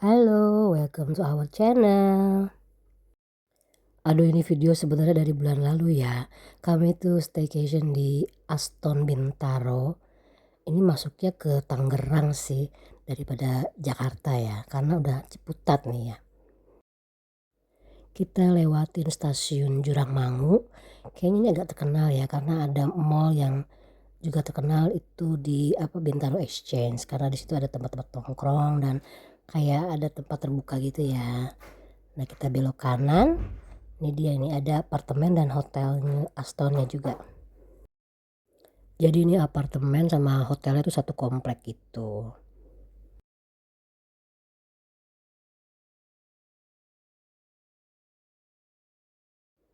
Halo, welcome to our channel. Aduh, ini video sebenarnya dari bulan lalu ya. Kami tuh staycation di Aston Bintaro. Ini masuknya ke Tangerang sih daripada Jakarta ya, karena udah Ciputat nih ya. Kita lewatin stasiun Jurangmangu. Kayaknya ini agak terkenal ya karena ada mall yang juga terkenal itu di Bintaro Exchange, karena di situ ada tempat-tempat nongkrong dan kayak ada tempat terbuka gitu ya. Nah, kita belok kanan. Ini dia, ini ada apartemen dan hotelnya Astonnya juga. Jadi ini apartemen sama hotelnya itu satu komplek gitu.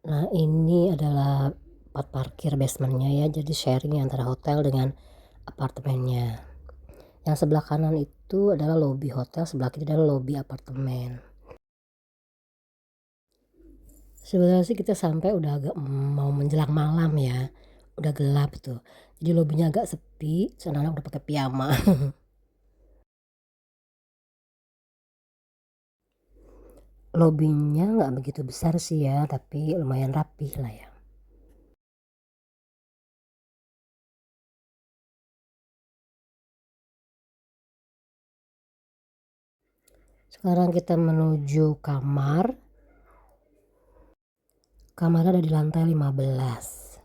Nah, ini adalah tempat parkir basementnya ya. Jadi sharing antara hotel dengan apartemennya. Yang sebelah kanan itu adalah lobi hotel, sebelah kiri adalah lobi apartemen. Sebenarnya sih kita sampai udah agak mau menjelang malam ya. Udah gelap tuh. Jadi lobinya agak sepi, anak-anak udah pakai piyama. Lobinya nggak begitu besar sih ya, tapi lumayan rapih lah ya. Sekarang kita menuju kamar. Kamar ada di lantai 15.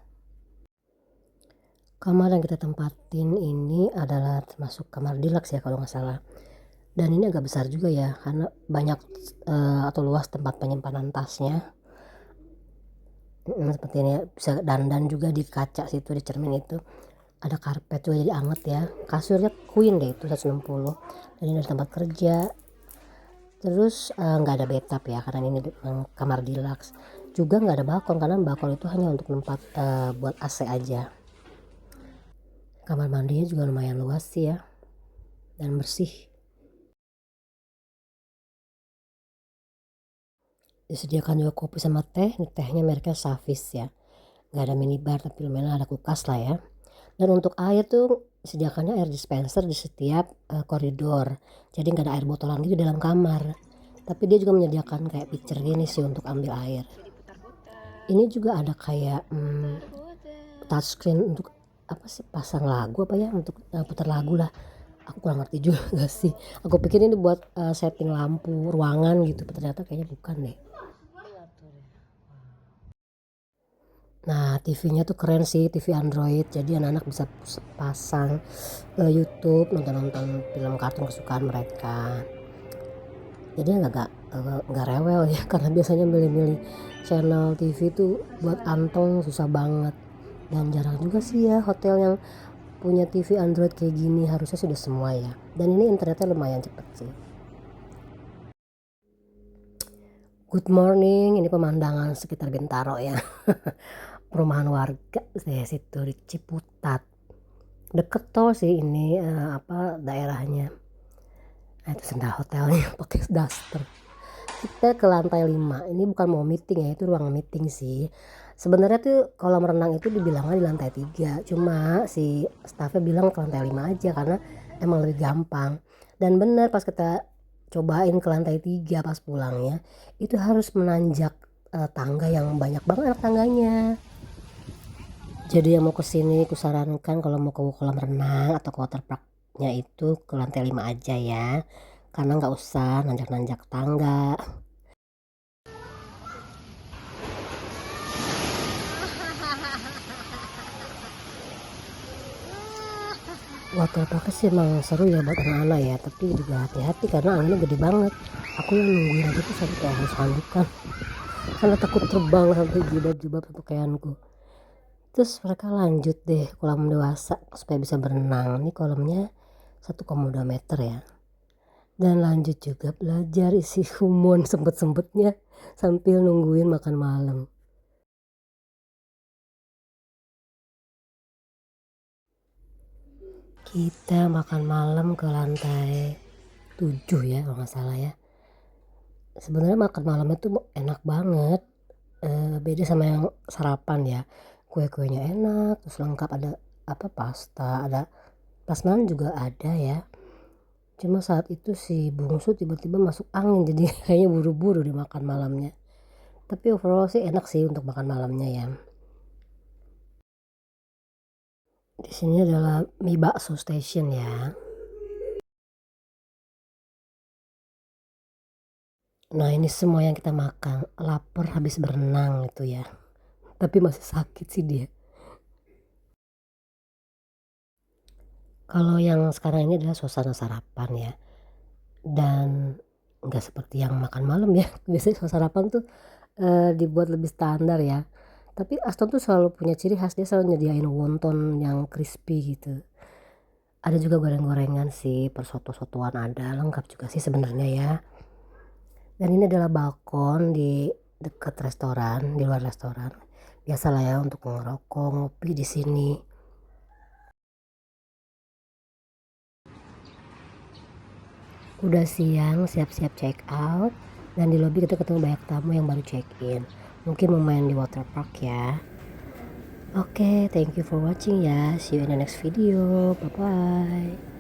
Kamar yang kita tempatin ini adalah termasuk kamar deluxe ya kalau nggak salah. Dan ini agak besar juga ya, karena banyak atau luas tempat penyimpanan tasnya. Seperti ini ya, bisa dandan juga di kaca situ, di cermin itu. Ada karpet juga jadi anget ya. Kasurnya queen deh itu 160. Dan ini ada tempat kerja. Terus nggak ada bathtub ya karena ini kamar deluxe. Juga nggak ada balkon karena balkon itu hanya untuk tempat buat AC aja. Kamar mandinya juga lumayan luas sih ya dan bersih. Disediakan juga kopi sama teh. Ini tehnya mereknya Savis ya. Nggak ada minibar tapi lumayan ada kulkas lah ya. Dan untuk air tuh disediakannya air dispenser di setiap koridor. Jadi nggak ada air botolan gitu dalam kamar. Tapi dia juga menyediakan kayak pitcher gini sih untuk ambil air. Ini juga ada kayak touchscreen untuk apa sih, pasang lagu apa ya, untuk putar lagu lah. Aku kurang ngerti juga gak sih. Aku pikir ini buat setting lampu ruangan gitu, ternyata kayaknya bukan deh. Nah, TV-nya tuh keren sih, TV Android. Jadi anak-anak bisa pasang YouTube, nonton-nonton film kartun kesukaan mereka. Jadi nggak rewel ya karena biasanya milih-milih channel TV tuh buat antong susah banget. Dan jarang juga sih ya hotel yang punya TV Android kayak gini, harusnya sudah semua ya. Dan ini internetnya lumayan cepet sih. Good morning, ini pemandangan sekitar Bintaro ya. Perumahan warga saya situ di Ciputat. Deket tol sih ini daerahnya. Nah, itu sendal hotelnya pakai daster. Kita ke lantai 5. Ini bukan mau meeting ya, itu ruang meeting sih. Sebenarnya tuh kolam renang itu dibilangnya di lantai 3. Cuma si staffnya bilang ke lantai 5 aja karena emang lebih gampang. Dan benar pas kita cobain ke lantai 3 pas pulangnya, itu harus menanjak tangga yang banyak banget tangganya. Jadi yang mau kesini kusarankan kalau mau ke kolam renang atau ke waterparknya itu ke lantai 5 aja ya. Karena nggak usah nanjak-nanjak tangga. Waterpark sih emang seru ya buat anak-anak ya, tapi juga hati-hati karena anginnya gede banget. Aku yang nungguin aja tuh sampai kayak harus handukan karena takut terbang sampai jilbab-jilbab pakaianku. Terus mereka lanjut deh kolam dewasa supaya bisa berenang. Ini kolamnya 1,2 meter ya. Dan lanjut juga belajar isi humon sempet-sempetnya sambil nungguin makan malam. Kita makan malam ke lantai 7 ya kalau nggak salah ya. Sebenarnya makan malamnya tuh enak banget. Beda sama yang sarapan ya. Kue-kuenya enak, terus lengkap ada pasta, ada prasmanan juga ada ya. Cuma saat itu si bungsu tiba-tiba masuk angin jadi kayaknya buru-buru dimakan malamnya. Tapi overall sih enak sih untuk makan malamnya ya. Di sini adalah mie bakso station ya. Nah ini semua yang kita makan, lapar habis berenang itu ya. Tapi masih sakit sih dia. Kalau yang sekarang ini adalah suasana sarapan ya. Dan nggak seperti yang makan malam ya. Biasanya kalau sarapan tuh dibuat lebih standar ya. Tapi Aston tuh selalu punya ciri khas, dia selalu nyediain wonton yang crispy gitu. Ada juga goreng-gorengan sih, persoto-sotoan ada, lengkap juga sih sebenarnya ya. Dan ini adalah balkon di dekat restoran, di luar restoran. Biasalah ya untuk ngerokok, ngopi di sini. Udah siang, siap-siap check out. Dan di lobi kita ketemu banyak tamu yang baru check in. Mungkin mau main di water park ya. Oke, thank you for watching ya. See you in the next video. Bye-bye.